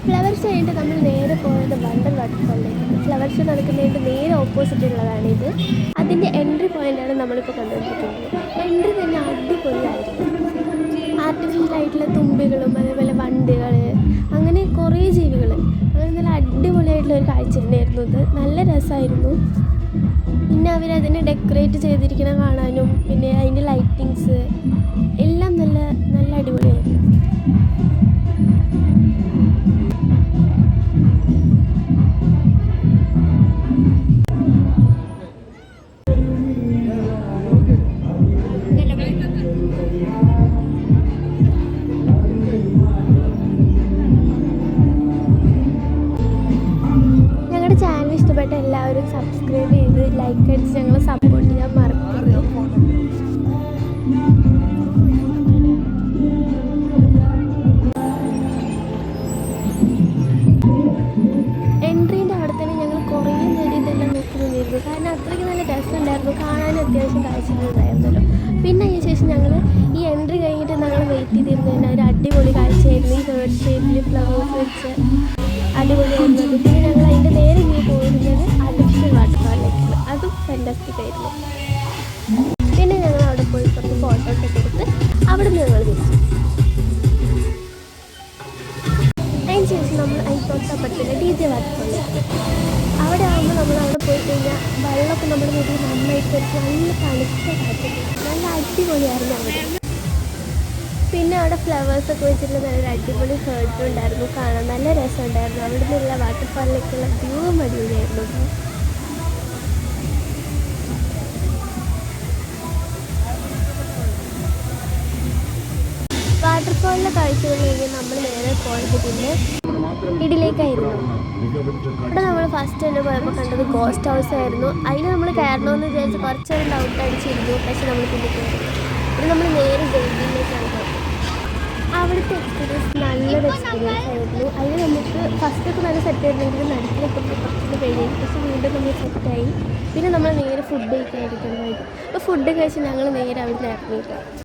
Flower show കഴിഞ്ഞിട്ട് നമ്മൾ നേരെ പോയത് വണ്ടർ വാട്ടർഫാളിലേക്ക്. ഫ്ലവർ ഷോ നടക്കുന്നതിൻ്റെ നേരെ ഓപ്പോസിറ്റുള്ളതാണിത്. അതിൻ്റെ എൻട്രി പോയിൻ്റാണ് നമ്മളിപ്പോൾ കണ്ടുകൊണ്ടിരിക്കുന്നത്. എൻട്രി തന്നെ അടിപൊളിയായിരുന്നു. ആർട്ടിഫിഷ്യലായിട്ടുള്ള തുമ്പികളും അതേപോലെ വണ്ടികൾ, അങ്ങനെ കുറേ ജീവികൾ, അങ്ങനെ നല്ല അടിപൊളിയായിട്ടുള്ള ഒരു കാഴ്ച തന്നെയായിരുന്നു ഇത്. നല്ല രസമായിരുന്നു. പിന്നെ അവരതിനെ ഡെക്കറേറ്റ് ചെയ്തിരിക്കുന്ന കാണാനും പിന്നെ അതിൻ്റെ ലൈറ്റിങ്സ് എല്ലാം നല്ല നല്ല അടിപൊളിയായിരുന്നു. ഞങ്ങളുടെ ചാനൽ ഇഷ്ടപ്പെട്ട എല്ലാവരും സബ്സ്ക്രൈബ് ചെയ്ത് ലൈക്ക് അടിച്ച് ഞങ്ങളെ സപ്പോർട്ട് ചെയ്യാൻ മറക്കരുത്. എൻട്രീൻ്റെ അവിടെ തന്നെ ഞങ്ങൾ കുറേ നേരം ഇതെല്ലാം നോക്കി നിന്നിരുന്നു. കാരണം അത്രയ്ക്ക് നല്ല രസമുണ്ടായിരുന്നു, കാണാനും അത്യാവശ്യം കാഴ്ചകളുണ്ടായിരുന്നല്ലോ. പിന്നെ അതിന് ശേഷം ഞങ്ങൾ ഈ എൻട്രി കഴിഞ്ഞിട്ട് ഞങ്ങൾ വെയിറ്റ് ചെയ്തിരുന്നു. തന്നെ ഒരു അടിപൊളി കാഴ്ചയായിരുന്നു. ഈ ഹേർട്ട് ഷേപ്പിൽ ഫ്ലവേഴ്സ് വെച്ച് അടിപൊളിയായിരുന്നു. പിന്നെ ഞങ്ങൾ അതിൻ്റെ നേരെ ഇങ്ങനെ പോയിരുന്നത് ആർട്ടിഫിഷ്യൽ വാട്ടർഫാളിലേക്കാണ്. അതും ഫാന്റാസ്റ്റിക് ആയിരുന്നു. പിന്നെ ഞങ്ങൾ അവിടെ പോയി കുറച്ച് ഫോട്ടോസൊക്കെ എടുത്ത് അവിടെ നിന്ന് ഞങ്ങൾ തിരിച്ചു. അതിന് ശേഷം നമ്മൾ അതിന് തൊട്ടപ്പുറത്തുള്ള DJ വാട്ടർഫാളിലേക്ക്. അവിടെ ആകുമ്പോൾ നമ്മൾ അവിടെ പോയി കഴിഞ്ഞാൽ വെള്ളമൊക്കെ നമ്മുടെ വീട്ടിൽ നന്നായിട്ട് വെച്ച് നല്ല തണുത്ത കാറ്റ്, നല്ല അടിപൊളിയായിരുന്നു അവിടെ. പിന്നെ അവിടെ ഫ്ലവേഴ്സൊക്കെ വെച്ചിട്ടുള്ള നല്ലൊരു അടിപൊളി ഹേർട്ടും ഉണ്ടായിരുന്നു, കാണാൻ നല്ല രസമുണ്ടായിരുന്നു. അവിടെ നിന്നുള്ള വാട്ടർഫാളിലേക്കുള്ള വ്യൂവും അടിപൊളിയായിരുന്നു. വാട്ടർഫാളിലെ കാഴ്ചകൾ കഴിഞ്ഞ് നമ്മൾ നേരെ പോയത് പിന്നെ ഇടിലേക്കായിരുന്നു. അവിടെ നമ്മൾ ഫസ്റ്റ് തന്നെ പോയപ്പോൾ കണ്ടത് ഗോസ്റ്റ് ഹൗസ് ആയിരുന്നു. അതിൽ നമ്മൾ കയറണമെന്ന് വിചാരിച്ച് കുറച്ചൊരു ഡൗട്ട് അടിച്ചിരുന്നു. പക്ഷെ നമ്മൾ പിന്നെ കയറി. പിന്നെ നമ്മൾ നേരെ ജയിലിലേക്കാണ് പോയത്. അവിടുത്തെ എക്സ്പീരിയൻസ് നല്ലൊരു എക്സ്പീരിയൻസ് ആയിരുന്നു. അതിൽ നമുക്ക് ഫസ്റ്റൊക്കെ നല്ല സെറ്റ് ആയിരുന്നെങ്കിലും നടുക്കിലൊക്കെ കുറച്ചൊക്കെ കഴിഞ്ഞു. പക്ഷെ വീണ്ടും നമ്മൾ സെറ്റായി. പിന്നെ നമ്മൾ നേരെ ഫുഡ് കഴിക്കാനായിരിക്കും. അപ്പോൾ ഫുഡ് കഴിച്ച് ഞങ്ങൾ നേരെ അവിടെ നിന്ന് ഇറങ്ങിയിട്ടാണ്.